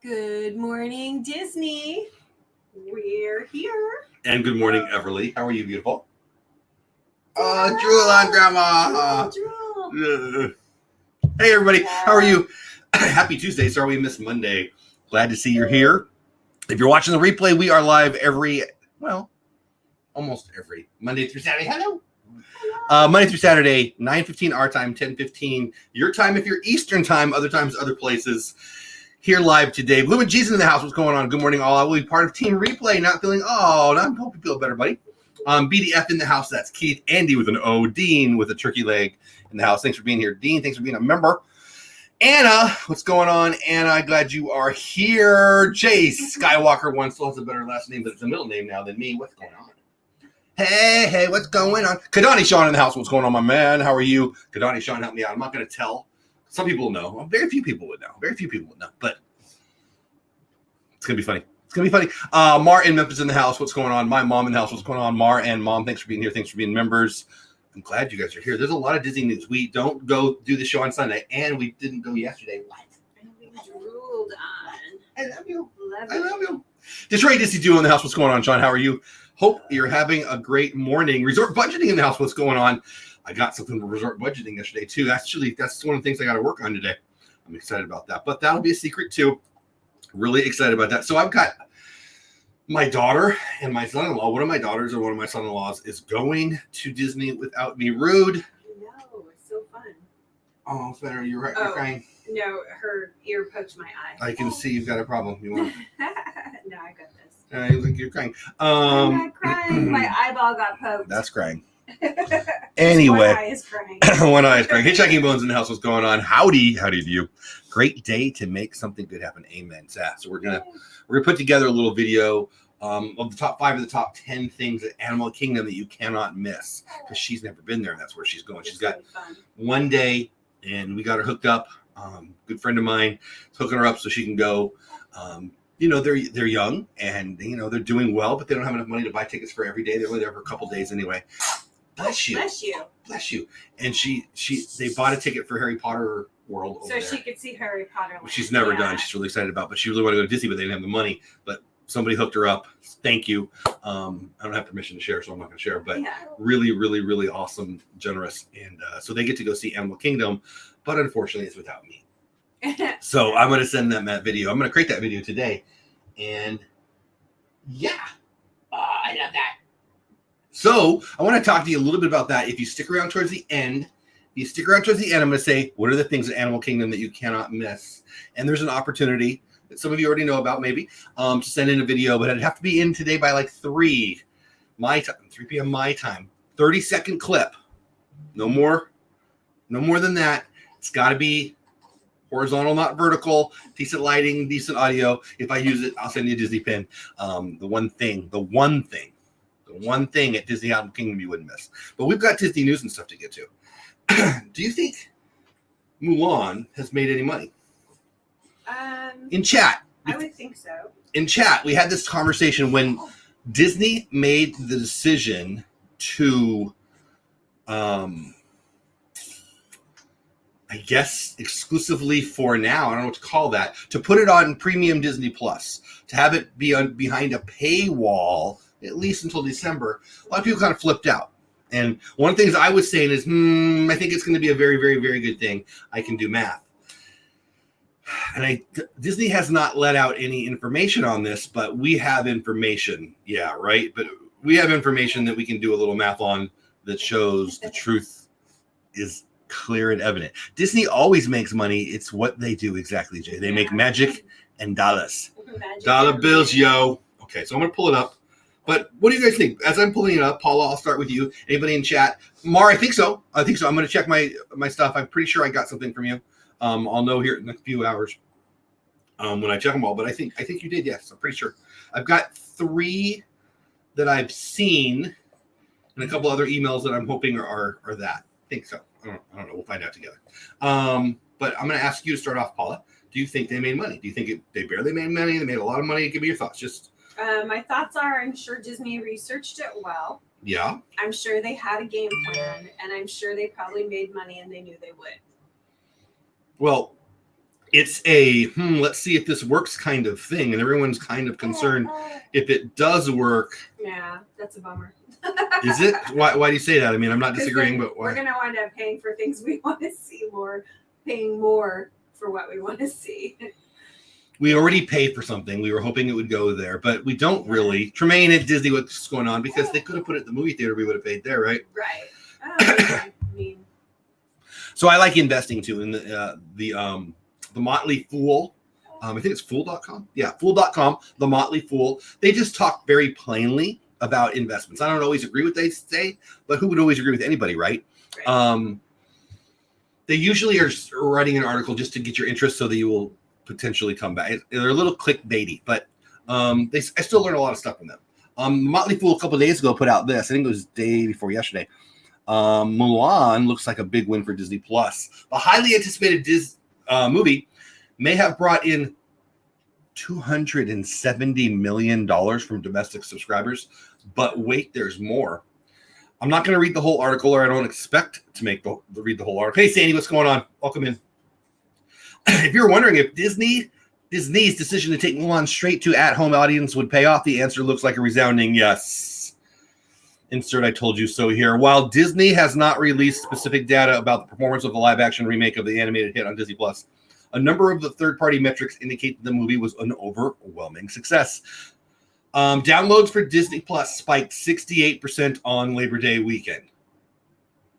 Good morning, Disney. We're here. And good morning, Everly. How are you, beautiful? Drool on Grandma. Drool. Hey, everybody. How are you? Happy Tuesday. Sorry we missed Monday. Glad to see you're here. If you're watching the replay, we are live almost every Monday through Saturday. Hello. Monday through Saturday, 9:15 our time, 10:15 your time if you're Eastern time, other times, other places. Here live today. Blue and Jesus in the house. What's going on? Good morning, all. I will be part of Team Replay. I hope you feel better, buddy. BDF in the house. That's Keith. Andy with an O. Dean with a turkey leg in the house. Thanks for being here. Dean, thanks for being a member. Anna, what's going on? Anna, glad you are here. Chase Skywalker one still has a better last name, but it's a middle name now than me. What's going on? Hey, what's going on? Kadani Sean in the house. What's going on, my man? How are you? Kadani Sean, help me out. I'm not going to tell. Some people know. Well, very few people would know. But it's going to be funny. Mar in Memphis in the house. What's going on? My mom in the house. What's going on? Mar and Mom, thanks for being here. Thanks for being members. I'm glad you guys are here. There's a lot of Disney news. We don't go do the show on Sunday, and we didn't go yesterday. What? And we drooled on. I love you. Love I love you. Detroit Disney Duo in the house. What's going on, Sean? How are you? Hope you're having a great morning. Resort budgeting in the house. What's going on? I got something for resort budgeting yesterday, too. That's one of the things I got to work on today. I'm excited about that. But that'll be a secret, too. Really excited about that. So I've got my daughter and my son-in-law. One of my daughters or one of my son-in-laws is going to Disney without me. Rude. I know. It's so fun. Oh, it's better. You're right. You're crying. No, her ear poked my eye. I can see you've got a problem. You want? No, I got this. You think you're crying. I'm not crying. My eyeball got poked. That's crying. Anyway, one eye is crying. One eye is crying. Hitchhiking Bones in the house. What's going on? Howdy to you. Great day to make something good happen. Amen. So we're gonna put together a little video of the top 5 of the top 10 things at Animal Kingdom that you cannot miss, because she's never been there and that's where she's going. She's got one day and we got her hooked up. Good friend of mine is hooking her up so she can go. They're young and they're doing well, but they don't have enough money to buy tickets for every day. They're only there for a couple days anyway. Bless you. And they bought a ticket for Harry Potter World so she could see Harry Potter Land. Which she's never done. She's really excited about, but she really wanted to go to Disney, but they didn't have the money. But somebody hooked her up. Thank you. I don't have permission to share, so I'm not going to share. But really, really, really awesome, generous, and so they get to go see Animal Kingdom, but unfortunately, it's without me. So I'm going to send them that video. I'm going to create that video today, and I love that. So I want to talk to you a little bit about that. If you stick around towards the end, I'm going to say, what are the things at Animal Kingdom that you cannot miss? And there's an opportunity that some of you already know about, maybe, to send in a video, but it'd have to be in today by like 3 p.m. my time. 30-second clip. No more than that. It's got to be horizontal, not vertical. Decent lighting, decent audio. If I use it, I'll send you a Disney pin. The one thing at Disney Animal Kingdom you wouldn't miss. But we've got Disney news and stuff to get to. Do you think Mulan has made any money? In chat. I would think so. In chat, we had this conversation when Disney made the decision to, I guess, exclusively for now, I don't know what to call that, to put it on Premium Disney Plus, to have it be behind a paywall, at least until December. A lot of people kind of flipped out. And one of the things I was saying is, I think it's going to be a very, very, very good thing. I can do math. And Disney has not let out any information on this, but we have information. Yeah, right? But we have information that we can do a little math on that shows the truth is clear and evident. Disney always makes money. It's what they do exactly, Jay. They make magic and dollars. Dollar bills, yo. Okay, so I'm going to pull it up. But what do you guys think? As I'm pulling it up, Paula, I'll start with you. Anybody in chat? Mar, I think so. I'm going to check my stuff. I'm pretty sure I got something from you. I'll know here in a few hours when I check them all. But I think you did. Yes, I'm pretty sure. I've got 3 that I've seen, and a couple other emails that I'm hoping are that. I think so. I don't know. We'll find out together. But I'm going to ask you to start off, Paula. Do you think they made money? Do you think they barely made money? They made a lot of money? Give me your thoughts. Just. My thoughts are, I'm sure Disney researched it well. Yeah. I'm sure they had a game plan, and I'm sure they probably made money and they knew they would. Well, It's a let's see if this works kind of thing, and everyone's kind of concerned if it does work. Yeah, that's a bummer. Is it? Why do you say that? I mean, I'm not disagreeing, but why? We're gonna wind up paying for things we want to see more, paying more for what we want to see. We already paid for something. We were hoping it would go there, but we don't really. Tremaine at Disney, what's going on? Because they could have put it at the movie theater. We would have paid there, right? Right. I mean, so I like investing too in the Motley Fool. I think it's fool.com. Yeah, fool.com, the Motley Fool. They just talk very plainly about investments. I don't always agree with what they say, but who would always agree with anybody, right? They usually are writing an article just to get your interest so that you will potentially come back. They're a little clickbaity, but I still learn a lot of stuff from them. Motley Fool a couple of days ago put out this. I think it was the day before yesterday. Mulan looks like a big win for Disney Plus. The highly anticipated movie may have brought in $270 million from domestic subscribers, but wait, there's more. I'm not going to read the whole article, or I don't expect to read the whole article. Hey, Sandy, what's going on? Welcome in. If you're wondering if Disney's decision to take Mulan straight to at-home audience would pay off, the answer looks like a resounding yes. Insert I told you so here. While Disney has not released specific data about the performance of the live-action remake of the animated hit on Disney Plus, a number of the third-party metrics indicate that the movie was an overwhelming success. Downloads for Disney Plus spiked 68% on Labor Day weekend.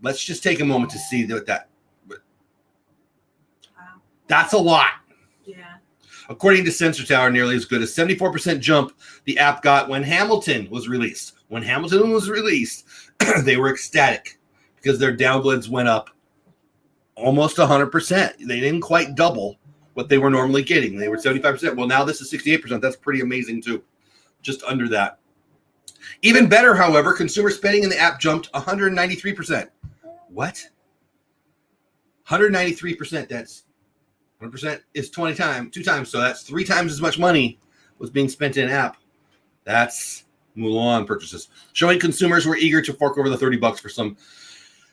Let's just take a moment to see that. Wow. That's a lot. Yeah. According to Sensor Tower, nearly as good as 74% jump the app got when Hamilton was released. When Hamilton was released, they were ecstatic because their downloads went up almost 100%. They didn't quite double what they were normally getting. They were 75%. Well, now this is 68%. That's pretty amazing, too. Just under that. Even better, however, consumer spending in the app jumped 193%. What? 193%. That's 100% is 2 times. So that's 3 times as much money was being spent in app. That's Mulan purchases. Showing consumers were eager to fork over the $30 for some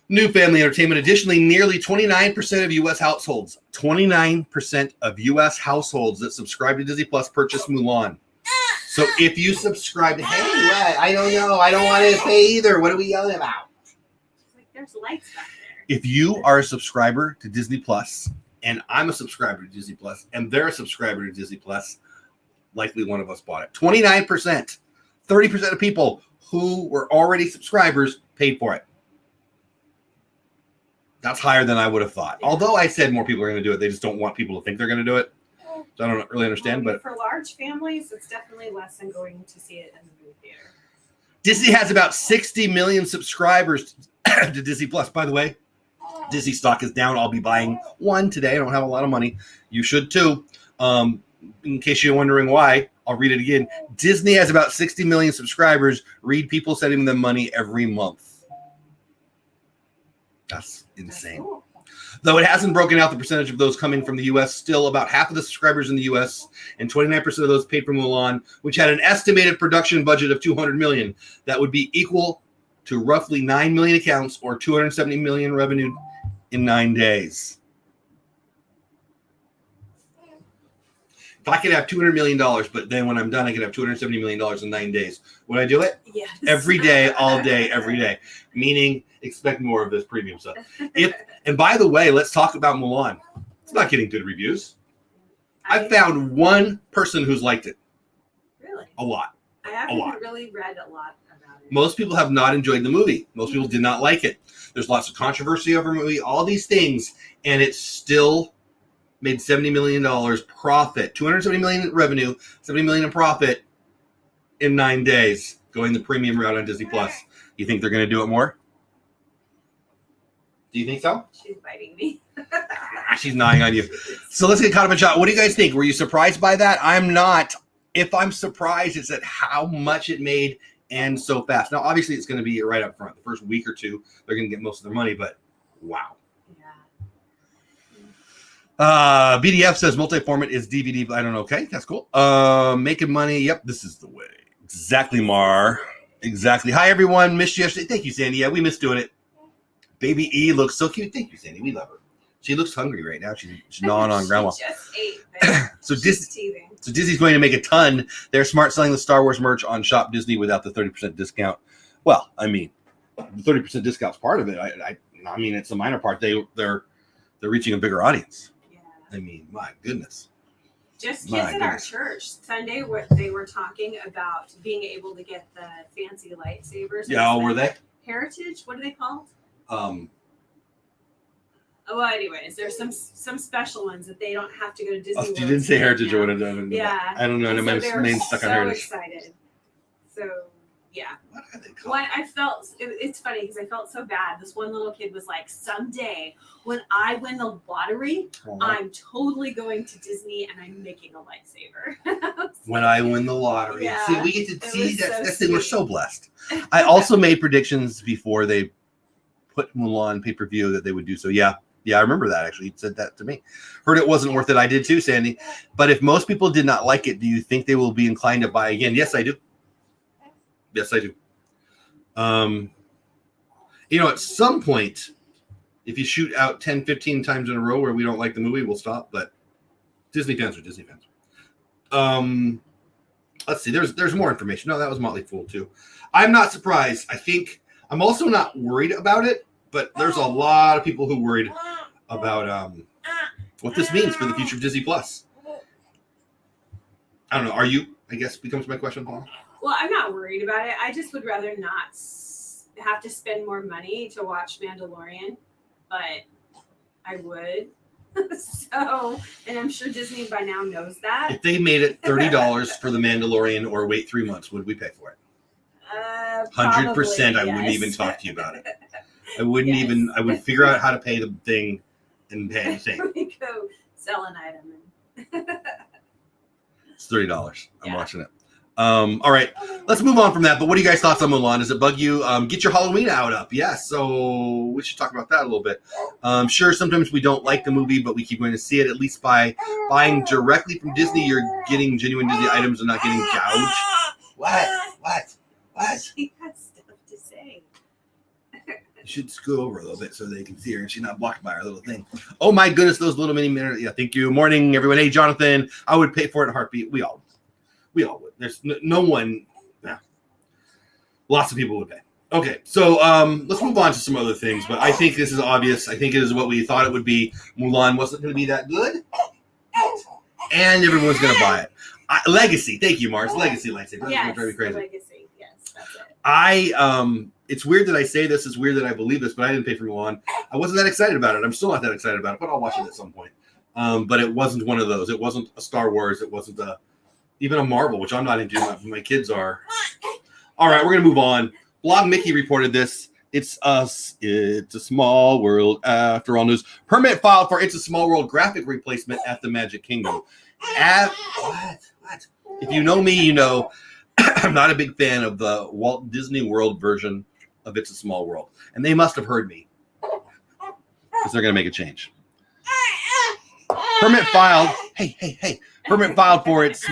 new family entertainment. Additionally, nearly 29% of U.S. households, 29% of U.S. households that subscribe to Disney Plus purchased Mulan. So if you subscribe, hey, what? I don't know. I don't want to pay either. What are we yelling about? Like there's lights back there. If you are a subscriber to Disney Plus, and I'm a subscriber to Disney Plus, and they're a subscriber to Disney Plus, likely one of us bought it. 29%, 30% of people who were already subscribers paid for it. That's higher than I would have thought. Yeah. Although I said more people are going to do it, they just don't want people to think they're going to do it. So I don't really understand. But for large families, it's definitely less than going to see it in the movie theater. Disney has about 60 million subscribers to Disney Plus. By the way, Disney stock is down. I'll be buying one today. I don't have a lot of money. You should too. In case you're wondering why, I'll read it again. Disney has about 60 million subscribers. Read people sending them money every month. That's insane. That's cool. Though it hasn't broken out the percentage of those coming from the U.S., still about half of the subscribers in the U.S. and 29% of those paid for Mulan, which had an estimated production budget of $200 million. That would be equal to roughly 9 million accounts or $270 million revenue in 9 days. If I could have $200 million, but then when I'm done, I could have $270 million in 9 days. Would I do it? Yes. Every day, all day, every day. Meaning, expect more of this premium stuff. And by the way, let's talk about Mulan. It's not getting good reviews. I found one person who's liked it. Really? A lot. I haven't really read a lot about it. Most people have not enjoyed the movie. Most people did not like it. There's lots of controversy over the movie, all these things, and it still made $70 million profit. $270 million revenue, $70 million in profit in 9 days, going the premium route on Disney Plus. You think they're going to do it more? Do you think so? She's biting me. She's gnawing on you. So let's get caught up in shot. What do you guys think? Were you surprised by that? I'm not. If I'm surprised, it's at how much it made and so fast. Now, obviously, it's going to be right up front. The first week or two, they're going to get most of their money, but wow. BDF says multi-format is DVD. I don't know. Okay, that's cool. Making money. Yep, this is the way. Exactly, Mar. Exactly. Hi, everyone. Missed you yesterday. Thank you, Sandy. Yeah, we missed doing it. Baby E looks so cute. Thank you, Sandy. We love her. She looks hungry right now. She's gnawing on grandma. She just ate. But So she's teething. So Disney's going to make a ton. They're smart selling the Star Wars merch on Shop Disney without the 30% discount. Well, I mean, the 30% discount's part of it. I mean, it's a minor part. They're reaching a bigger audience. Yeah. I mean, my goodness. Just kids at our church Sunday, they were talking about being able to get the fancy lightsabers. Yeah, were they? Heritage? What are they called? Um. Oh, well, anyways, there's some special ones that they don't have to go to Disney World. You didn't say Heritage now. or whatever. Yeah. I don't know. And My so name's stuck on Heritage. So excited. So yeah. What are they called? What I felt, it's funny because I felt so bad. This one little kid was like, someday when I win the lottery, I'm totally going to Disney and I'm making a lightsaber. When I win the lottery. Yeah, see, we get to see that. so That's thing. We're sweet. so blessed. I also made predictions before they put Mulan pay-per-view that they would do so. Yeah, I remember that actually. You said that to me. Heard it wasn't worth it. I did too, Sandy. But if most people did not like it, do you think they will be inclined to buy again? Yes, I do. Yes, I do. At some point, if you shoot out 10, 15 times in a row where we don't like the movie, we'll stop. But Disney fans are Disney fans. Let's see. There's more information. No, that was Motley Fool too. I'm not surprised. I think I'm also not worried about it, but there's a lot of people who worried about what this means for the future of Disney Plus. I don't know. Are you? I guess becomes my question, Paul. Well, I'm not worried about it. I just would rather not have to spend more money to watch Mandalorian, but I would. So, and I'm sure Disney by now knows that. If they made it $30 for the Mandalorian or wait 3 months, would we pay for it? 100%. I wouldn't even talk to you about it. I wouldn't even. I would figure out how to pay the thing and pay the thing. We go sell an item. It's $30. I'm watching it. All right, let's move on from that. But what are you guys' thoughts on Mulan? Does it bug you? Get your Halloween out up. Yes, so we should talk about that a little bit. Sure, sometimes we don't like the movie, but we keep going to see it. At least by buying directly from Disney, you're getting genuine Disney items and not getting gouged. What? She has stuff to say. You should scoot over a little bit so they can see her and she's not blocked by our little thing. Oh my goodness, those little mini minutes. Yeah, thank you. Morning, everyone. Hey, Jonathan. I would pay for it in a heartbeat. We all would. There's no one. Yeah. Lots of people would pay. Okay, so let's move on to some other things. But I think this is obvious. I think it is what we thought it would be. Mulan wasn't going to be that good, and everyone's going to buy it. Legacy. Thank you, Mars. Legacy lightsaber. That's drive me crazy. Legacy. Yes, that's it. It's weird that I say this. It's weird that I believe this, but I didn't pay for Mulan. I wasn't that excited about it. I'm still not that excited about it, but I'll watch it at some point. But it wasn't one of those. It wasn't a Star Wars. It wasn't even a Marvel, which I'm not into. My kids are. All right, we're gonna move on. Blog Mickey reported this. It's us. It's a Small World. After all news, permit filed for It's a Small World graphic replacement at the Magic Kingdom. What? If you know me, you know I'm not a big fan of the Walt Disney World version of It's a Small World, and they must have heard me because they're gonna make a change. Permit filed. Hey. Permit filed for It's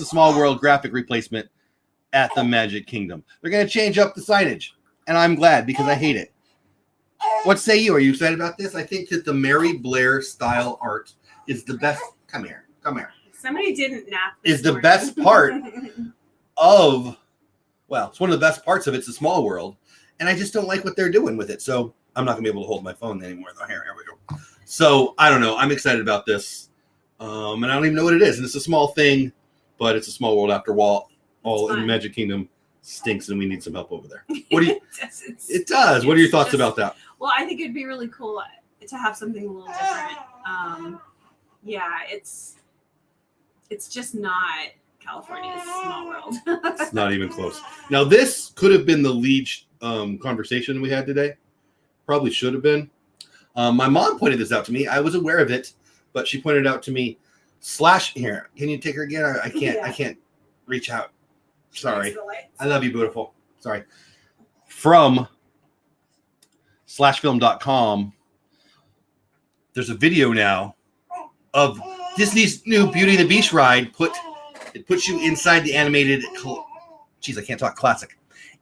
a Small World graphic replacement at the Magic Kingdom. They're going to change up the signage, and I'm glad because I hate it. What say you? Are you excited about this? I think that the Mary Blair style art is the best. Come here. Somebody didn't nap. Is the best part of, well, it's one of the best parts of It's a Small World, and I just don't like what they're doing with it. So I'm not going to be able to hold my phone anymore. Here we go. So I don't know. I'm excited about this. And I don't even know what it is. And it's a small thing, but it's a small world after all in the Magic Kingdom stinks and we need some help over there. What do you It does. What are your thoughts about that? Well, I think it'd be really cool to have something a little different. It's just not California's Small World. It's not even close. Now, this could have been the lead conversation we had today. Probably should have been. My mom pointed this out to me. I was aware of it, but she pointed out to me, here. Can you take her again? I can't. I can't reach out. Sorry. I love you, beautiful. Sorry. From /film.com, there's a video now of Disney's new Beauty and the Beast ride. It puts you inside the animated. I can't talk. Classic.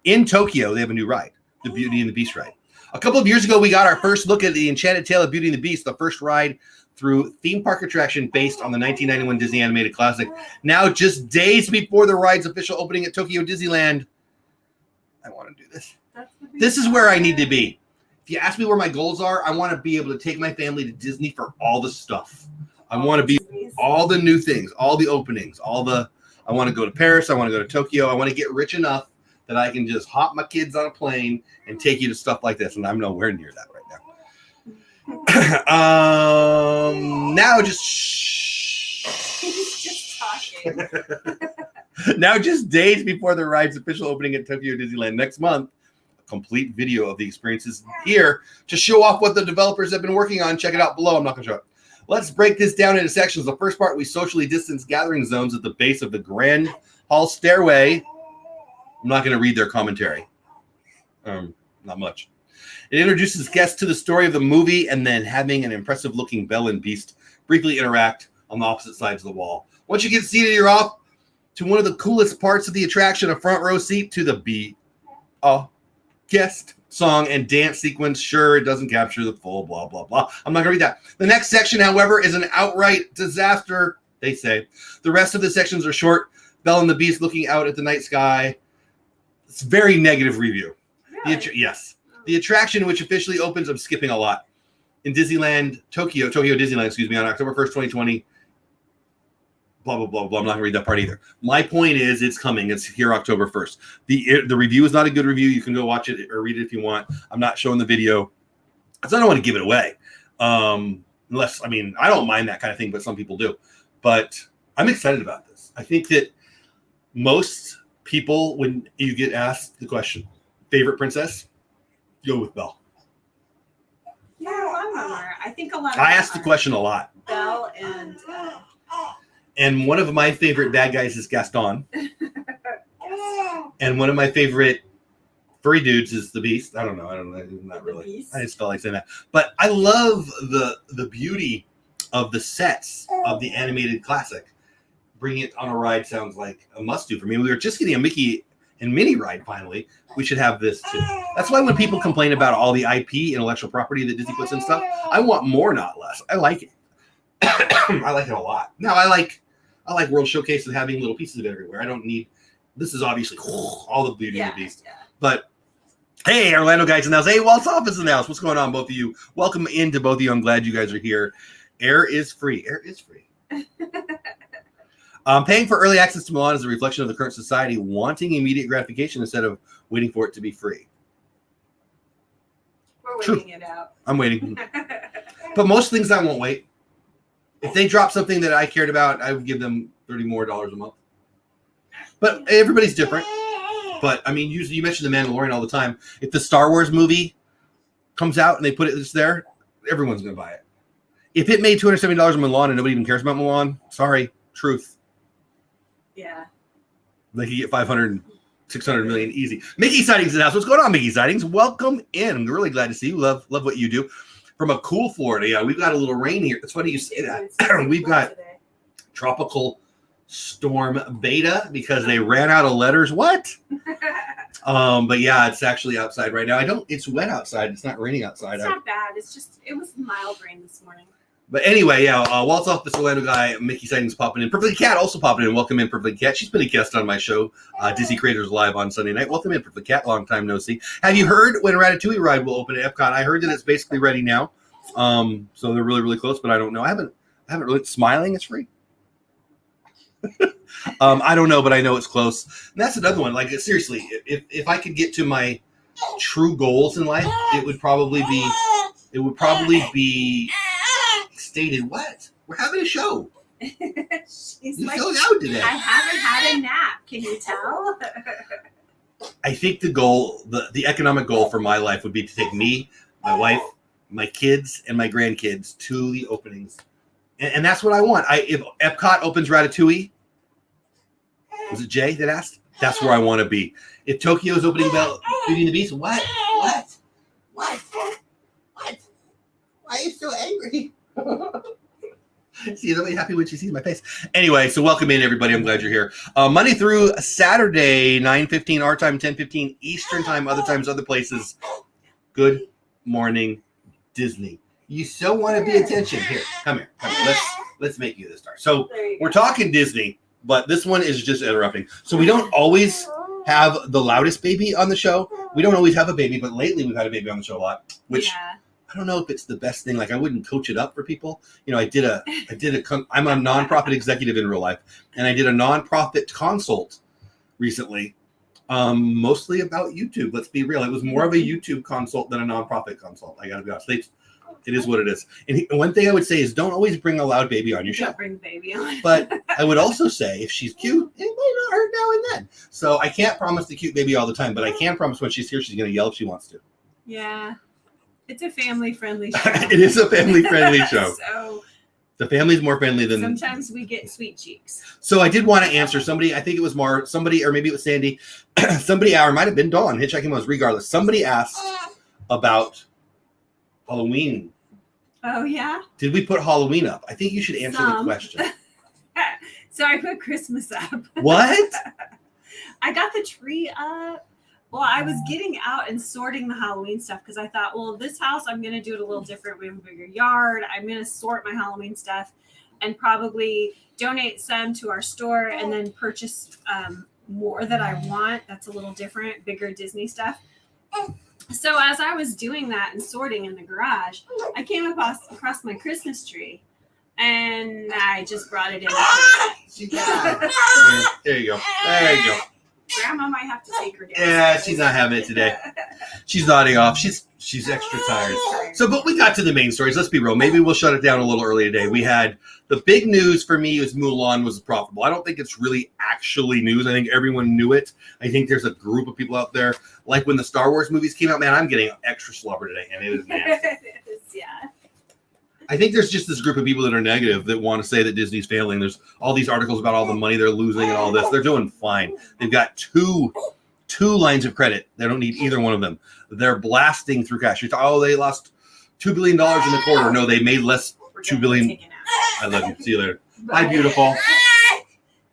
In Tokyo, they have a new ride, the Beauty and the Beast ride. A couple of years ago, we got our first look at the Enchanted Tale of Beauty and the Beast, the first ride through theme park attraction based on the 1991 Disney animated classic. Now, just days before the ride's official opening at Tokyo Disneyland, I want to do this. This is where I need to be. If you ask me where my goals are, I want to be able to take my family to Disney for all the stuff. I want to be all the new things, all the openings, I want to go to Paris. I want to go to Tokyo. I want to get rich enough that I can just hop my kids on a plane and take you to stuff like this. And I'm nowhere near that right now. Now just He's just talking. Now just days before the ride's official opening at Tokyo Disneyland next month, a complete video of the experiences here to show off what the developers have been working on. Check it out below. I'm not going to show it. Let's break this down into sections. The first part, we socially distanced gathering zones at the base of the Grand Hall stairway. I'm not going to read their commentary. Not much. It introduces guests to the story of the movie and then having an impressive looking Belle and Beast briefly interact on the opposite sides of the wall. Once you get seated, you're off to one of the coolest parts of the attraction, a front row seat to the Be a Guest song and dance sequence. Sure, it doesn't capture the full blah, blah, blah. I'm not going to read that. The next section, however, is an outright disaster, they say. The rest of the sections are short. Belle and the Beast looking out at the night sky. It's a very negative review. Really? Yes. The attraction, which officially opens, I'm skipping a lot, in Disneyland, Tokyo Disneyland, on October 1st, 2020. Blah, blah, blah, blah. I'm not going to read that part either. My point is it's coming. It's here October 1st. The review is not a good review. You can go watch it or read it if you want. I'm not showing the video because I don't want to give it away. Unless, I don't mind that kind of thing, but some people do. But I'm excited about this. I think that most people, when you get asked the question, favorite princess, go with Belle. Yeah, a lot of them are. I think a lot of I them ask the are. question a lot. Belle And one of my favorite bad guys is Gaston. And one of my favorite furry dudes is the Beast. I don't know. Not really. I just felt like saying that. But I love the beauty of the sets of the animated classic. Bringing it on a ride sounds like a must-do for me. We were just getting a Mickey and Minnie ride finally. We should have this too. That's why when people complain about all the IP, intellectual property that Disney puts in stuff, I want more, not less. I like it. I like it a lot. Now, I like World Showcase and having little pieces of it everywhere. I don't need. This is obviously all the Beauty and the Beast. Yeah. But hey, Orlando guys in the house. Hey, Walt's office in the house. What's going on, both of you? Welcome into both of you. I'm glad you guys are here. Air is free. Air is free. Paying for early access to Mulan is a reflection of the current society wanting immediate gratification instead of waiting for it to be free. We're waiting it out. I'm waiting. But most things I won't wait. If they drop something that I cared about, I would give them $30 more a month. But everybody's different. But I mean, you mentioned The Mandalorian all the time. If the Star Wars movie comes out and they put it just there, everyone's going to buy it. If it made $270 on Mulan and nobody even cares about Mulan, sorry, truth. Yeah. They could get 500, 600 million easy. Mickey Sightings in the house. What's going on, Mickey Sightings? Welcome in. I'm really glad to see you. Love what you do. From a cool Florida, yeah, we've got a little rain here. It's funny you say that. We've got tropical storm beta because they ran out of letters. What? But yeah, it's actually outside right now. It's wet outside. It's not raining outside. It's not bad. It was mild rain this morning. But anyway, yeah, Walt's off this Orlando guy, Mickey Sightings popping in. Perfect Cat also popping in. Welcome in, Perfect Cat. She's been a guest on my show, Disney Creators Live on Sunday night. Welcome in, Perfect Cat. Long time no see. Have you heard when Ratatouille ride will open at Epcot? I heard that it's basically ready now. So they're really, really close, but I don't know. I haven't really smiling. It's free. I don't know, but I know it's close. And that's another one. Like seriously, if I could get to my true goals in life, it would probably be stated. What? We're having a show. She's you like, feel out today. I haven't had a nap. Can you tell? I think the goal, the economic goal for my life would be to take me, my wife, my kids, and my grandkids to the openings. And that's what I want. If Epcot opens Ratatouille, was it Jay that asked? That's where I want to be. If Tokyo's opening Beauty and the Beast, what? Why are you so angry? See, nobody happy when she sees my face. Anyway, so welcome in, everybody. I'm glad you're here. Monday through Saturday, 9:15 our time, 10:15 Eastern time, other times, other places. Good morning Disney. You so want to be attention. Here, come here. Let's make you the star. So we're talking Disney, but this one is just interrupting. So we don't always have the loudest baby on the show. We don't always have a baby, but lately we've had a baby on the show a lot, which I don't know if it's the best thing. Like, I wouldn't coach it up for people. I'm a nonprofit executive in real life, and I did a nonprofit consult recently, mostly about YouTube. Let's be real. It was more of a YouTube consult than a nonprofit consult. I gotta be honest. It is what it is. And one thing I would say is don't always bring a loud baby on your show. Don't bring the baby on. But I would also say if she's cute, it might not hurt now and then. So I can't promise the cute baby all the time, but I can promise when she's here, she's going to yell if she wants to. Yeah. It's a family-friendly show. It is a family-friendly show. So the family's more friendly than... Sometimes we get sweet cheeks. So I did want to answer somebody, I think it was somebody, or maybe it was Sandy, somebody, or it might have been Dawn, Hitchhiking was regardless. Somebody asked about Halloween. Oh, yeah? Did we put Halloween up? I think you should answer the question. So I put Christmas up. What? I got the tree up. Well, I was getting out and sorting the Halloween stuff because I thought, well, this house, I'm going to do it a little different. We have a bigger yard. I'm going to sort my Halloween stuff and probably donate some to our store and then purchase more that I want. That's a little different, bigger Disney stuff. So as I was doing that and sorting in the garage, I came across my Christmas tree, and I just brought it in. There you go. There you go. Grandma might have to take her down. Yeah, she's not having it today. She's nodding off. She's extra tired. So, but we got to the main stories. Let's be real. Maybe we'll shut it down a little early today. We had the big news for me was Mulan was profitable. I don't think it's really actually news. I think everyone knew it. I think there's a group of people out there, like when the Star Wars movies came out, man, I'm getting extra slobber today, and it is nasty. Yeah. I think there's just this group of people that are negative that want to say that Disney's failing. There's all these articles about all the money they're losing and all this. They're doing fine. They've got two lines of credit. They don't need either one of them. They're blasting through cash. You thought, oh, they lost $2 billion in the quarter. No, they made less $2 billion. I love you. See you later. Bye, beautiful.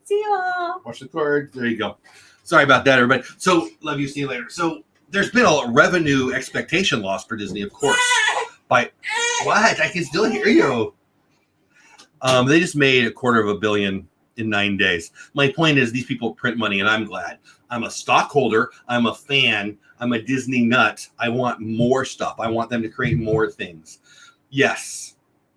See you all. Watch the cord. There you go. Sorry about that, everybody. So, love you. See you later. So, there's been a revenue expectation loss for Disney, of course. By what? I can still hear you. They just made $250 million in 9 days. My point is these people print money, and I'm glad. I'm a stockholder. I'm a fan. I'm a Disney nut. I want more stuff. I want them to create more things. Yes,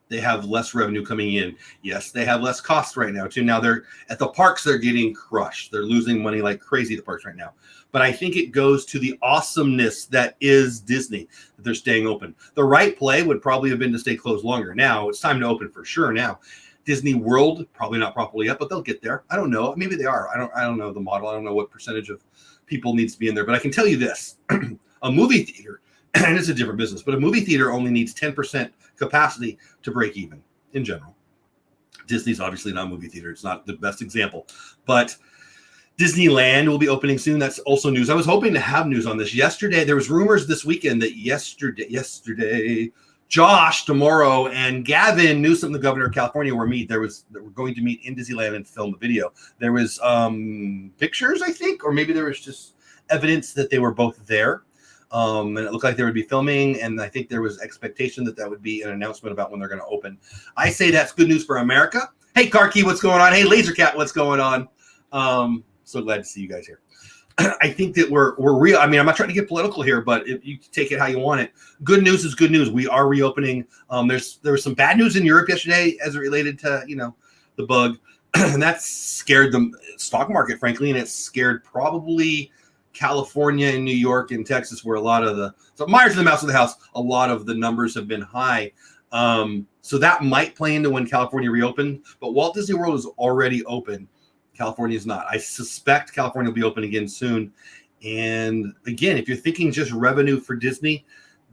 they have less revenue coming in. Yes, they have less costs right now, too. Now, they're at the parks, they're getting crushed. They're losing money like crazy at the parks right now. But I think it goes to the awesomeness that is Disney, that they're staying open. The right play would probably have been to stay closed longer. Now, it's time to open for sure now. Disney World, probably not properly yet, but they'll get there. I don't know. Maybe they are. I don't know the model. I don't know what percentage of people needs to be in there. But I can tell you this. A movie theater, and it's a different business, but a movie theater only needs 10% capacity to break even in general. Disney's obviously not a movie theater. It's not the best example. But Disneyland will be opening soon. That's also news. I was hoping to have news on this yesterday. There was rumors this weekend that yesterday, Josh tomorrow and Gavin Newsom, the governor of California, were going to meet in Disneyland and film a video. There was pictures, I think, or maybe there was just evidence that they were both there. And it looked like they would be filming, and I think there was expectation that would be an announcement about when they're going to open. I say that's good news for America. Hey, Karki, what's going on? Hey, Lasercat, what's going on? So glad to see you guys here. I think that we're real. I mean, I'm not trying to get political here, but if you take it how you want it. Good news is good news. We are reopening. There was some bad news in Europe yesterday as it related to, the bug. And that scared the stock market, frankly, and it scared probably California and New York and Texas, where a lot of so Myers in the mouse of the house, a lot of the numbers have been high. So that might play into when California reopened, but Walt Disney World is already open. California is not. I suspect California will be open again soon. And again, if you're thinking just revenue for Disney,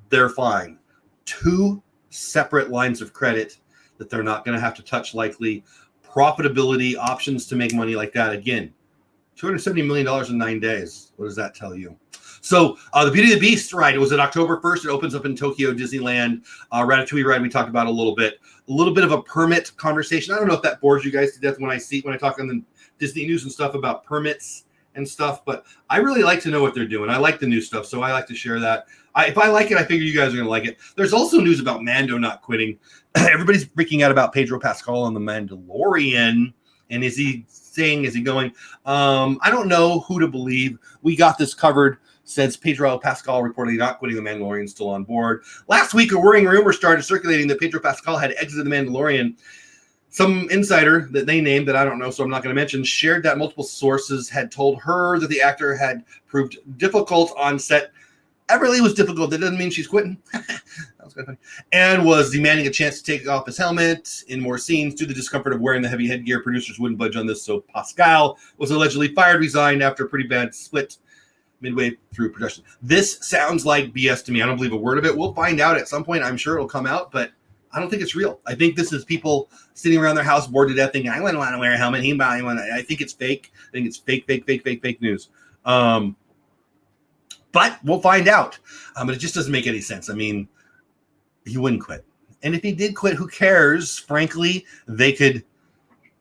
they're fine. 2 separate lines of credit that they're not going to have to touch likely. Profitability, options to make money like that. Again, $270 million in 9 days. What does that tell you? So the Beauty and the Beast ride, it was at October 1st. It opens up in Tokyo Disneyland. Ratatouille ride we talked about a little bit of a permit conversation. I don't know if that bores you guys to death when I talk on the Disney news and stuff about permits and stuff, but I really like to know what they're doing. I like the new stuff, so I like to share that. If I like it, I figure you guys are going to like it. There's also news about Mando not quitting. Everybody's freaking out about Pedro Pascal on The Mandalorian. And is he going? I don't know who to believe. We got this covered. Says Pedro Pascal reportedly not quitting The Mandalorian, still on board. Last week, a worrying rumor started circulating that Pedro Pascal had exited The Mandalorian. Some insider that they named that I don't know, so I'm not going to mention, shared that multiple sources had told her that the actor had proved difficult on set. Everly was difficult. That doesn't mean she's quitting. That was kind of funny. And was demanding a chance to take off his helmet in more scenes due to the discomfort of wearing the heavy headgear. Producers wouldn't budge on this, so Pascal was allegedly fired, resigned after a pretty bad split midway through production. This sounds like BS to me. I don't believe a word of it. We'll find out at some point. I'm sure it'll come out, but I don't think it's real. I think this is people sitting around their house bored to death thinking, I wouldn't want to wear a helmet. I think it's fake. I think it's fake news. But we'll find out. But it just doesn't make any sense. I mean, he wouldn't quit. And if he did quit, who cares? Frankly, they could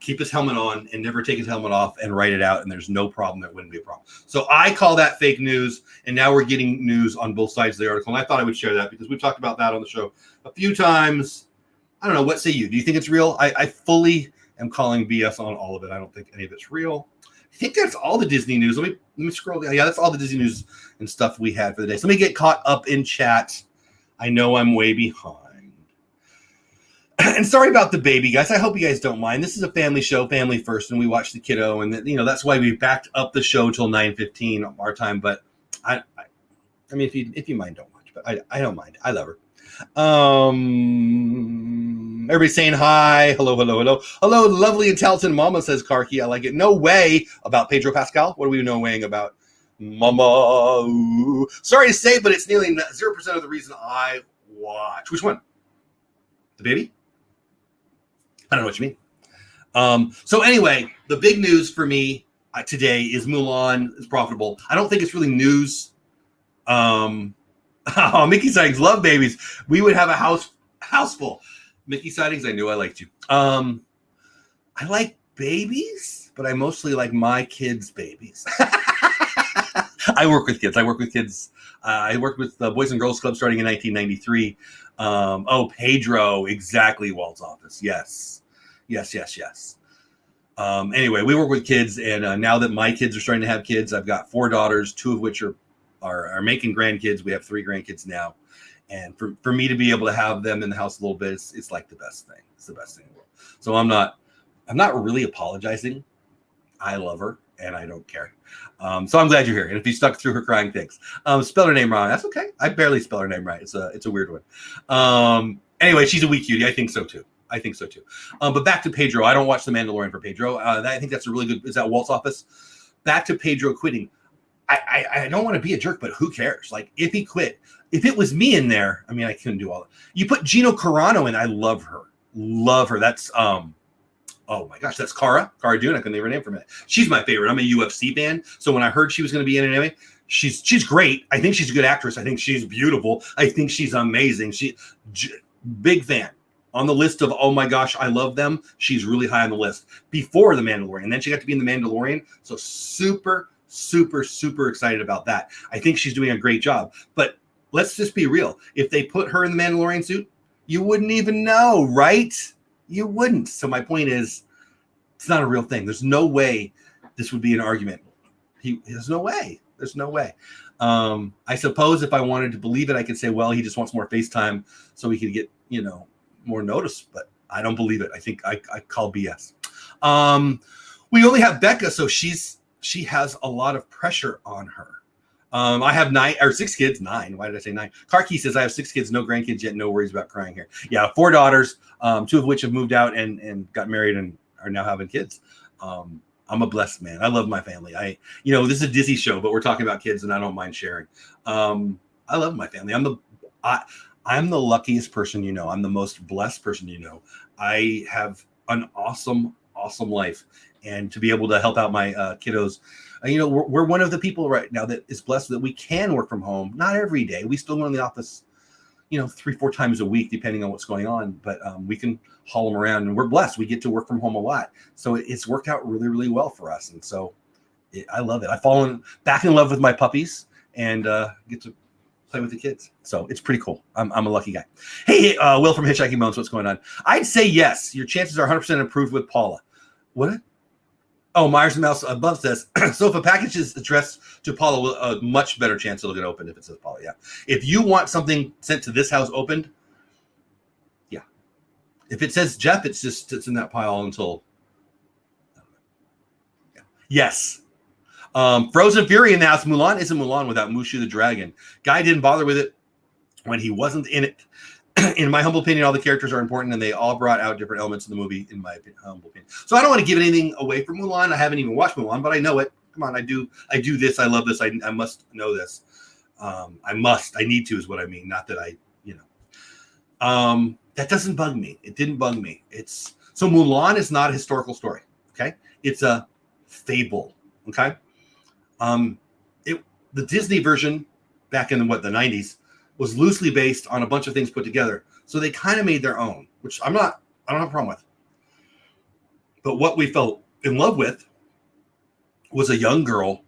keep his helmet on and never take his helmet off and write it out, and there's no problem. That wouldn't be a problem. So I call that fake news, and now we're getting news on both sides of the article. And I thought I would share that because we've talked about that on the show a few times. I don't know. What say you? Do you think it's real? I fully am calling BS on all of it. I don't think any of it's real. I think that's all the Disney news. Let me scroll down. Yeah, that's all the Disney news and stuff we had for the day. So let me get caught up in chat. I know I'm way behind. And sorry about the baby, guys. I hope you guys don't mind. This is a family show, family first, and we watch the kiddo, and that's why we backed up the show till 9:15 our time. But I mean, if you mind, don't watch. But I don't mind. I love her. Everybody's saying hi. Hello. Lovely and talented mama, says Karki. I like it. No way about Pedro Pascal. What are we knowing about mama? Ooh. Sorry to say, but it's nearly 0% of the reason I watch. Which one? The baby? I don't know what you mean. So anyway, the big news for me today is Mulan is profitable. I don't think it's really news. Oh, Mickey Sightings, love babies. We would have a house full. Mickey Sightings, I knew I liked you. I like babies, but I mostly like my kids' babies. I work with kids. I worked with the Boys and Girls Club starting in 1993. Pedro, exactly, Walt's office. Yes. Anyway, we work with kids, and now that my kids are starting to have kids, I've got 4 daughters, 2 of which are making grandkids. We have 3 grandkids now. And for me to be able to have them in the house a little bit, it's like the best thing. It's the best thing in the world. So I'm not really apologizing. I love her and I don't care. So I'm glad you're here. And if you stuck through her crying, thanks. Spell her name wrong. That's okay. I barely spell her name right. It's a weird one. Anyway, she's a wee cutie. I think so too. But back to Pedro. I don't watch The Mandalorian for Pedro. I think that's a really good. Is that Walt's office? Back to Pedro quitting. I don't want to be a jerk, but who cares? Like, if he quit, if it was me in there, I mean, I couldn't do all that. You put Gina Carano in. I love her. That's oh my gosh, that's Cara Dune. I couldn't think of her name for a minute. She's my favorite. I'm a UFC fan, so when I heard she was going to be in it anyway, she's great. I think she's a good actress. I think she's beautiful. I think she's amazing. Big fan. On the list of, oh my gosh, I love them. She's really high on the list before The Mandalorian. And then she got to be in The Mandalorian. So super excited about that. I think she's doing a great job. But let's just be real. If they put her in the Mandalorian suit, you wouldn't even know, right? You wouldn't. So my point is, it's not a real thing. There's no way this would be an argument. There's no way. I suppose if I wanted to believe it, I could say, well, he just wants more FaceTime so he could get, more notice. But I don't believe it. I think I call BS. We only have Becca, so she has a lot of pressure on her. I have 6 kids. 9. Why did I say 9? Karki says I have 6 kids, no grandkids yet, no worries about crying here. Yeah, 4 daughters, 2 of which have moved out and got married and are now having kids. I'm a blessed man. I love my family. This is a Disney show, but we're talking about kids, and I don't mind sharing. I love my family. I'm the luckiest person you know. I'm the most blessed person you know. I have an awesome life, and to be able to help out my kiddos. We're one of the people right now that is blessed that we can work from home. Not every day. We still go in the office, 3-4 times a week, depending on what's going on. But we can haul them around, and we're blessed. We get to work from home a lot. So it's worked out really, really well for us. And so I love it. I've fallen back in love with my puppies and get to play with the kids. So it's pretty cool. I'm a lucky guy. Hey, Will from Hitchhiking Bones, what's going on? I'd say yes. Your chances are 100% improved with Paula. What? Oh, Myers and Mouse above says, so if a package is addressed to Paula, a much better chance it'll get opened if it says Paula. Yeah. If you want something sent to this house opened, yeah. If it says Jeff, it's just it's in that pile until. Yeah. Yes. Frozen Fury in the house. Mulan isn't Mulan without Mushu the dragon. Guy didn't bother with it when he wasn't in it. In my humble opinion, all the characters are important and they all brought out different elements in the movie, in my humble opinion. So I don't want to give anything away from Mulan. I haven't even watched Mulan, but I know it. Come on, I do this. I love this. I must know this. I need to is what I mean. Not that that doesn't bug me. It didn't bug me. So Mulan is not a historical story. Okay. It's a fable. Okay. The Disney version back in the 90s was loosely based on a bunch of things put together. So they kind of made their own, which I don't have a problem with. But what we fell in love with was a young girl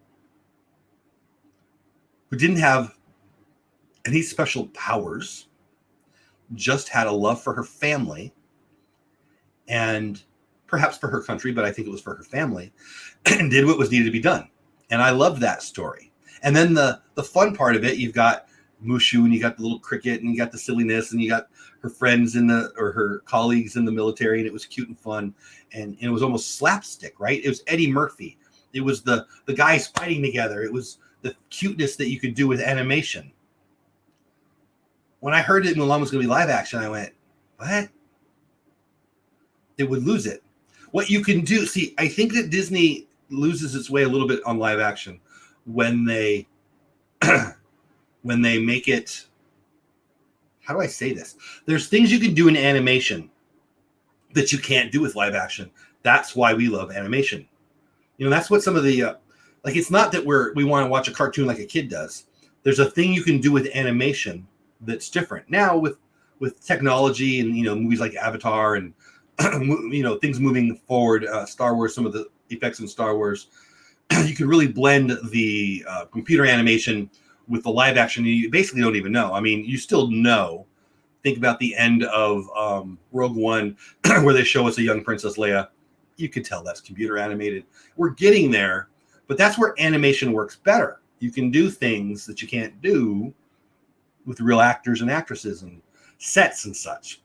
who didn't have any special powers, just had a love for her family and perhaps for her country, but I think it was for her family, and did what was needed to be done. And I love that story. And then the fun part of it, you've got Mushu and you got the little cricket and you got the silliness and you got her friends or her colleagues in the military, and it was cute and fun. And it was almost slapstick, right? It was Eddie Murphy. It was the guys fighting together. It was the cuteness that you could do with animation. When I heard that Mulan was going to be live action, I went, what? It would lose it. What you can do, see, I think that Disney loses its way a little bit on live action when they make it, how do I say this? There's things you can do in animation that you can't do with live action. That's why we love animation. That's what some of the, it's not that we want to watch a cartoon like a kid does. There's a thing you can do with animation that's different. Now with technology and, movies like Avatar and, things moving forward, Star Wars, some of the effects in Star Wars, you can really blend the computer animation with the live action. You basically don't even know. I mean, you still know. Think about the end of Rogue One, where they show us a young Princess Leia. You could tell that's computer animated. We're getting there, but that's where animation works better. You can do things that you can't do with real actors and actresses and sets and such.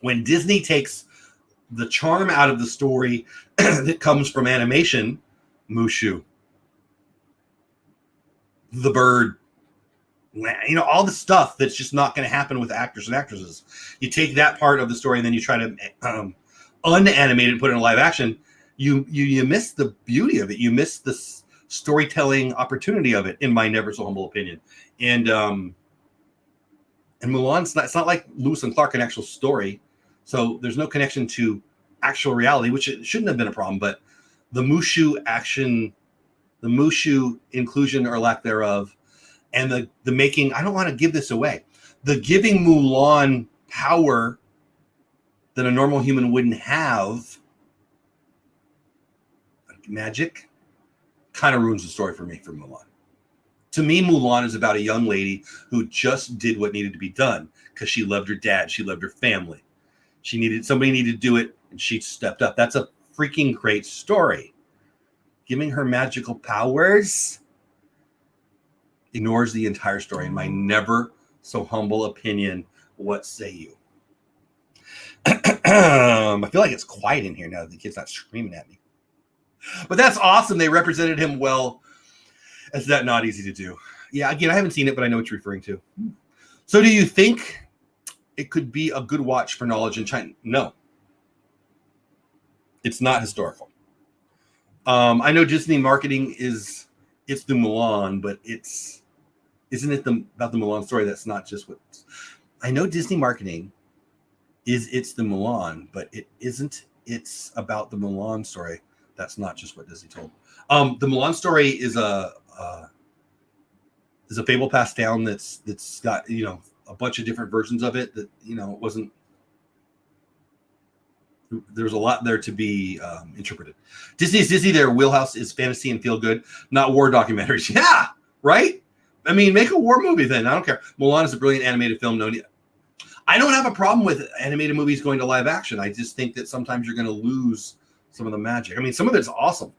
When Disney takes the charm out of the story that comes from animation, Mushu, the bird, all the stuff that's just not going to happen with actors and actresses. You take that part of the story and then you try to unanimate it and put it in live action. You miss the beauty of it. You miss the storytelling opportunity of it, in my never so humble opinion. And Mulan, it's not like Lewis and Clark, an actual story. So there's no connection to actual reality, which it shouldn't have been a problem. But the Mushu action, the Mushu inclusion or lack thereof, and the making, I don't want to give this away, the giving Mulan power that a normal human wouldn't have, magic, kind of ruins the story for me for Mulan. To me, Mulan is about a young lady who just did what needed to be done because she loved her dad. She loved her family. Somebody needed to do it, and she stepped up. That's a freaking great story. Giving her magical powers ignores the entire story. In my never so humble opinion, what say you? I feel like it's quiet in here now that the kid's not screaming at me. But that's awesome. They represented him well. Is that not easy to do? Yeah, again, I haven't seen it, but I know what you're referring to. So do you think it could be a good watch for knowledge in China? No. It's not historical. I know Disney marketing it's the Mulan, but isn't it about the Mulan story? That's not just what I know. Disney marketing it's the Mulan, but it isn't. It's about the Mulan story. That's not just what Disney told. The Mulan story is a fable passed down that's got a bunch of different versions of it that it wasn't There's a lot there to be interpreted. Disney's Disney. Their wheelhouse is fantasy and feel good, not war documentaries. Yeah, right. I mean, make a war movie then. I don't care. Mulan is a brilliant animated film. No need. I don't have a problem with animated movies going to live action. I just think that sometimes you're going to lose some of the magic. I mean, some of it's awesome.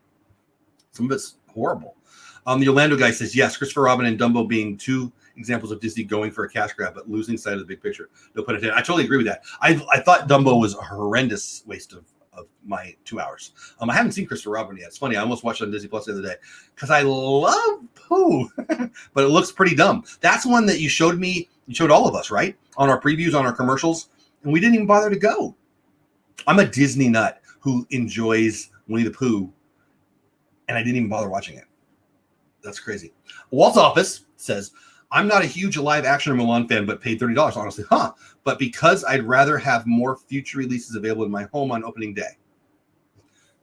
Some of it's horrible. The Orlando guy says, yes, Christopher Robin and Dumbo being two examples of Disney going for a cash grab, but losing sight of the big picture. No pun intended. I totally agree with that. I thought Dumbo was a horrendous waste of my 2 hours. I haven't seen Christopher Robin yet. It's funny. I almost watched it on Disney Plus the other day because I love Pooh, but it looks pretty dumb. That's one that you showed me. You showed all of us, right? On our previews, on our commercials, and we didn't even bother to go. I'm a Disney nut who enjoys Winnie the Pooh, and I didn't even bother watching it. That's crazy. Walt's office says, I'm not a huge live action or Mulan fan, but paid $30, honestly. But because I'd rather have more future releases available in my home on opening day.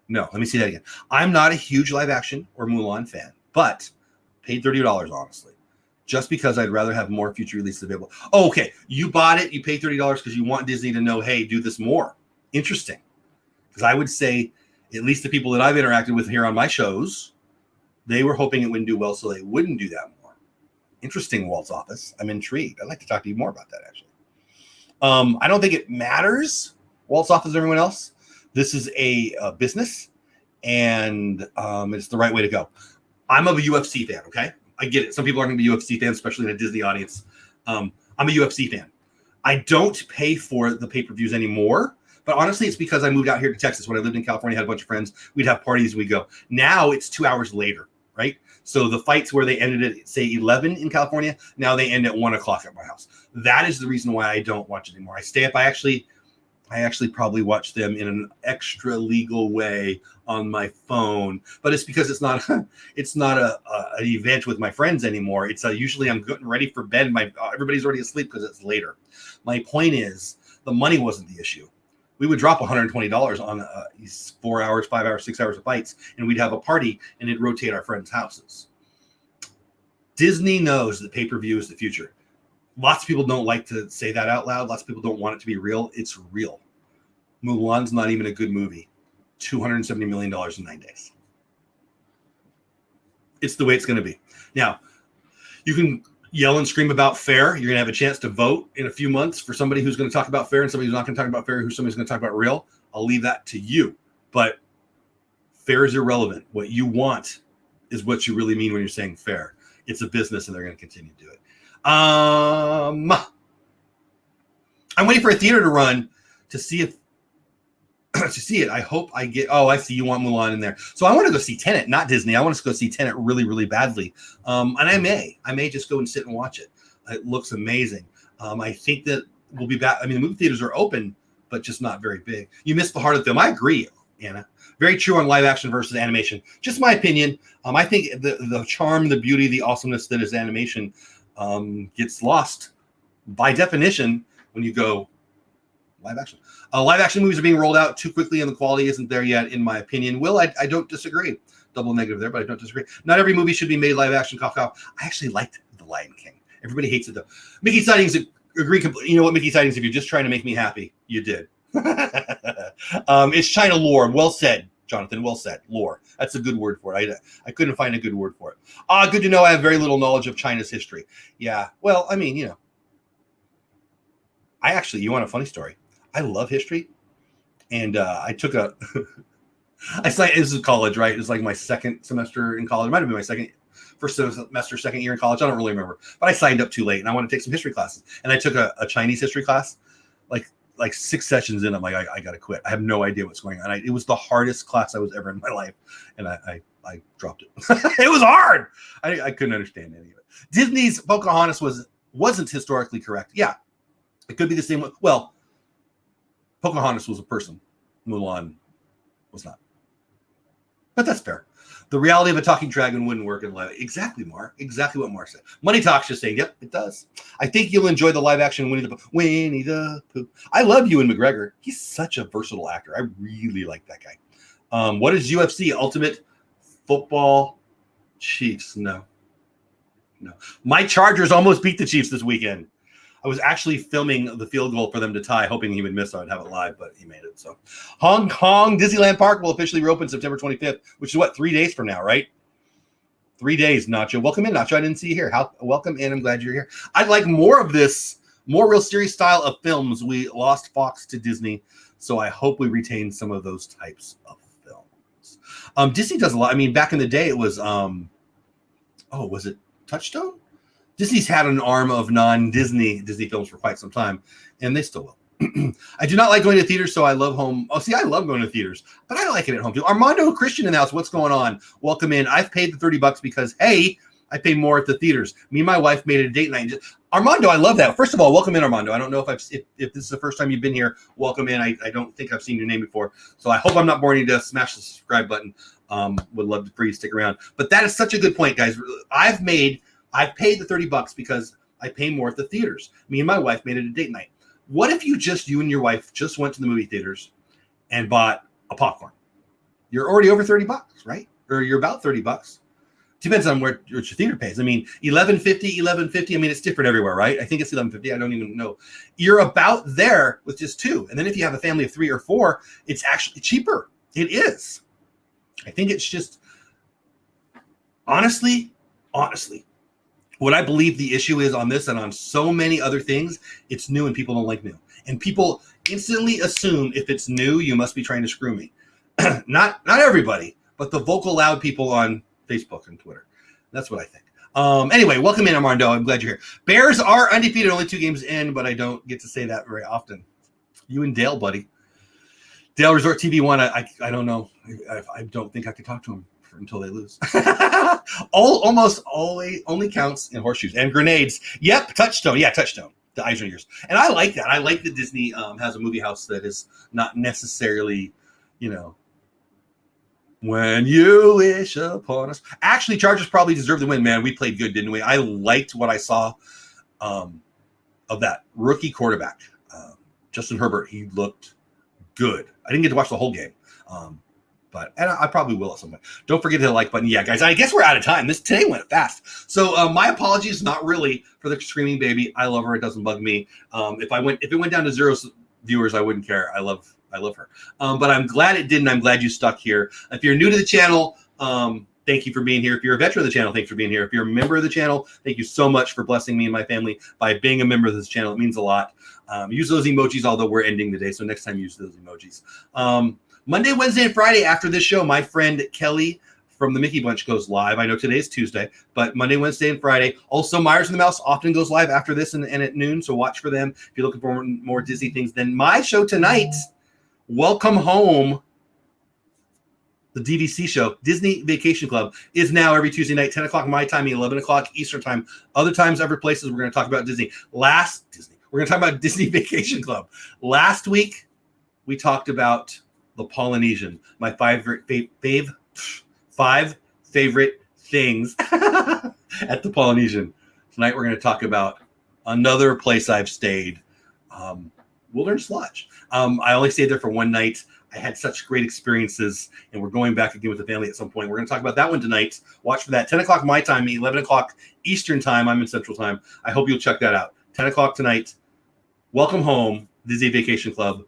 No, let me see that again. I'm not a huge live action or Mulan fan, but paid $30, honestly. Just because I'd rather have more future releases available. Oh, okay. You bought it. You paid $30 because you want Disney to know, hey, do this more. Interesting. Because I would say, at least the people that I've interacted with here on my shows, they were hoping it wouldn't do well, so they wouldn't do that more. Interesting, Walt's office. I'm intrigued. I'd like to talk to you more about that, actually. I don't think it matters, Walt's office, everyone else. This is a business, and it's the right way to go. I'm a UFC fan, okay? I get it. Some people aren't going to be UFC fans, especially in a Disney audience. I'm a UFC fan. I don't pay for the pay-per-views anymore, but honestly, it's because I moved out here to Texas. When I lived in California, I had a bunch of friends. We'd have parties, we'd go. Now it's 2 hours later, right? So the fights where they ended at, say, 11 in California, now they end at 1 o'clock at my house. That is the reason why I don't watch it anymore. I stay up. I actually probably watch them in an extra legal way on my phone, but it's because it's not an event with my friends anymore. It's usually I'm getting ready for bed. Everybody's already asleep because it's later. My point is the money wasn't the issue. We would drop $120 on these 4 hours, 5 hours, 6 hours of fights, and we'd have a party, and it'd rotate our friends' houses. Disney knows that pay-per-view is the future. Lots of people don't like to say that out loud. Lots of people don't want it to be real. It's real. Mulan's not even a good movie. $270 million in 9 days. It's the way it's going to be. Now, you can yell and scream about fair. You're going to have a chance to vote in a few months for somebody who's going to talk about fair and somebody who's not going to talk about fair, who's somebody's going to talk about real. I'll leave that to you. But fair is irrelevant. What you want is what you really mean when you're saying fair. It's a business, and they're going to continue to do it. I'm waiting for a theater to run to see if it. I hope I get. Oh, I see. You want Mulan in there, so I want to go see Tenet, not Disney. I want to go see Tenet really, really badly. And I may just go and sit and watch it. It looks amazing. I think that we'll be back. I mean, the movie theaters are open, but just not very big. You missed the heart of the film. I agree, Anna. Very true on live action versus animation. Just my opinion. I think the charm, the beauty, the awesomeness that is animation gets lost by definition when you go live action. Live action movies are being rolled out too quickly, and the quality isn't there yet, in my opinion. Will, I don't disagree. Double negative there, but I don't disagree. Not every movie should be made live action. Cough, cough. I actually liked The Lion King. Everybody hates it, though. Mickey Sightings agree completely. You know what, Mickey Sightings, if you're just trying to make me happy, you did. It's China lore. Well said, Jonathan. Well said. Lore. That's a good word for it. I couldn't find a good word for it. Good to know I have very little knowledge of China's history. Yeah. Well, I mean, you want a funny story? I love history. And I took this is college, right? It was like my second semester in college. It might have been my first semester, second year in college. I don't really remember. But I signed up too late, and I want to take some history classes. And I took a Chinese history class. Like 6 sessions in, I'm like, I got to quit. I have no idea what's going on. It was the hardest class I was ever in my life, and I dropped it. It was hard. I couldn't understand any of it. Disney's Pocahontas wasn't historically correct. Yeah, it could be the same. Well, Pocahontas was a person. Mulan was not. But that's fair. The reality of a talking dragon wouldn't work in live. Exactly, Mark. Exactly what Mark said. Money Talk's just saying, yep, it does. I think you'll enjoy the live action Winnie the Pooh. I love Ewan McGregor. He's such a versatile actor. I really like that guy. What is UFC? Ultimate Football Chiefs? No. My Chargers almost beat the Chiefs this weekend. I was actually filming the field goal for them to tie, hoping he would miss. So I'd have it live, but he made it. So Hong Kong Disneyland Park will officially reopen September 25th, which is what, 3 days from now, right? 3 days, Nacho. Welcome in, Nacho. I didn't see you here. Welcome in. I'm glad you're here. I'd like more of this, more real series style of films. We lost Fox to Disney, so I hope we retain some of those types of films. Disney does a lot. I mean, back in the day, it was, was it Touchstone? Disney's had an arm of non-Disney films for quite some time, and they still will. I do not like going to theaters, so I love home. Oh, see, I love going to theaters, but I like it at home too. Armando Christian in the house. What's going on? Welcome in. I've paid the $30 because, hey, I pay more at the theaters. Me and my wife made it a date night. Armando, I love that. First of all, welcome in, Armando. I don't know if this is the first time you've been here. Welcome in. I don't think I've seen your name before, so I hope I'm not boring you to smash the subscribe button. Would love for you to stick around. But that is such a good point, guys. I've paid the $30 because I pay more at the theaters. Me and my wife made it a date night. What if you and your wife just went to the movie theaters and bought a popcorn? You're already over $30, right? Or you're about $30. Depends on what your theater pays. I mean, $11.50. I mean, it's different everywhere, right? I think it's $11.50. I don't even know. You're about there with just two. And then if you have a family of 3 or 4, it's actually cheaper. It is. I think it's just, honestly, what I believe the issue is on this and on so many other things, it's new and people don't like new. And people instantly assume if it's new, you must be trying to screw me. Not everybody, but the vocal loud people on Facebook and Twitter. That's what I think. Anyway, welcome in, Armando. I'm glad you're here. Bears are undefeated, only 2 games in, but I don't get to say that very often. You and Dale, buddy. Dale Resort TV 1, I don't know. I don't think I could talk to him until they lose. Almost always only counts in horseshoes and grenades. Yep, Touchstone. Yeah, Touchstone. The eyes are yours. And I like that. I like that Disney has a movie house that is not necessarily, when you wish upon us. Actually, Chargers probably deserve the win, man. We played good, didn't we? I liked what I saw of that rookie quarterback, Justin Herbert. He looked good. I didn't get to watch the whole game. And I probably will at some point. Don't forget to hit the like button. Yeah, guys, I guess we're out of time. Today went fast. So my apologies, not really, for the screaming baby. I love her. It doesn't bug me. If it went down to 0 viewers, I wouldn't care. I love her. But I'm glad it didn't. I'm glad you stuck here. If you're new to the channel, thank you for being here. If you're a veteran of the channel, thanks for being here. If you're a member of the channel, thank you so much for blessing me and my family by being a member of this channel. It means a lot. Use those emojis, although we're ending the day. So next time, use those emojis. Monday, Wednesday, and Friday after this show, my friend Kelly from the Mickey Bunch goes live. I know today's Tuesday, but Monday, Wednesday, and Friday. Also, Myers and the Mouse often goes live after this and at noon, so watch for them if you're looking for more Disney things. Then my show tonight, Welcome Home, the DVC show, Disney Vacation Club, is now every Tuesday night, 10 o'clock my time, 11 o'clock Eastern time. Other times, other places, we're going to talk about Disney. We're going to talk about Disney Vacation Club. Last week, we talked about the Polynesian, my 5 favorite things at the Polynesian. Tonight we're going to talk about another place I've stayed, Wilderness Lodge. I only stayed there for 1 night. I had such great experiences, and we're going back again with the family at some point. We're going to talk about that one tonight. Watch for that. 10 o'clock my time, 11 o'clock Eastern time. I'm in Central time. I hope you'll check that out. 10 o'clock tonight. Welcome Home, Disney Vacation Club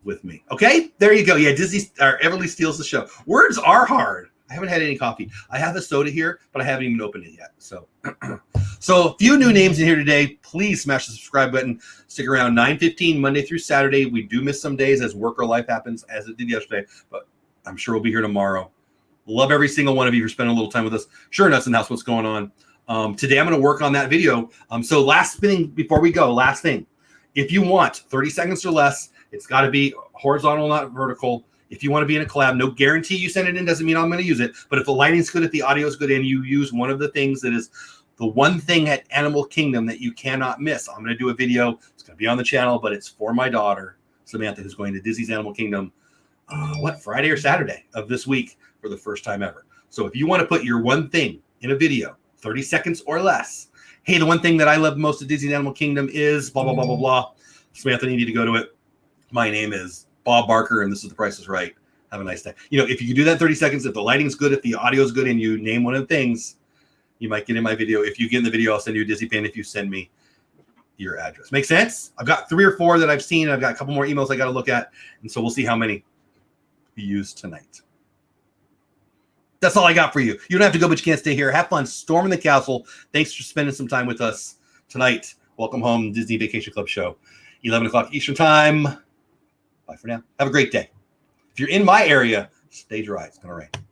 with me. Okay, there you go. Yeah, Everly steals the show. Words are hard. I haven't had any coffee. I have a soda here, but I haven't even opened it yet. So a few new names in here today. Please smash the subscribe button. Stick around. 9:15 Monday through Saturday. We do miss some days as work or life happens, as it did yesterday, but I'm sure we'll be here tomorrow. Love every single one of you for spending a little time with us. Sure Nuts in the House, what's going on? Today I'm going to work on that video. So last thing before we go, last thing. If you want 30 seconds or less, it's got to be horizontal, not vertical. If you want to be in a collab, no guarantee you send it in doesn't mean I'm going to use it. But if the lighting's good, if the audio's good, and you use one of the things that is the one thing at Animal Kingdom that you cannot miss, I'm going to do a video. It's going to be on the channel, but it's for my daughter, Samantha, who's going to Disney's Animal Kingdom, Friday or Saturday of this week for the first time ever. So if you want to put your one thing in a video, 30 seconds or less, hey, the one thing that I love most at Disney's Animal Kingdom is blah, blah, blah, blah, blah. Samantha, you need to go to it. My name is Bob Barker, and this is The Price is Right. Have a nice day. If you can do that in 30 seconds, if the lighting's good, if the audio's good, and you name one of the things, you might get in my video. If you get in the video, I'll send you a Disney pin. If you send me your address. Make sense? I've got 3 or 4 that I've seen. I've got a couple more emails I got to look at. And so we'll see how many we use tonight. That's all I got for you. You don't have to go, but you can't stay here. Have fun storming the castle. Thanks for spending some time with us tonight. Welcome home, Disney Vacation Club show. 11 o'clock Eastern time. Bye for now. Have a great day. If you're in my area, stay dry. It's going to rain.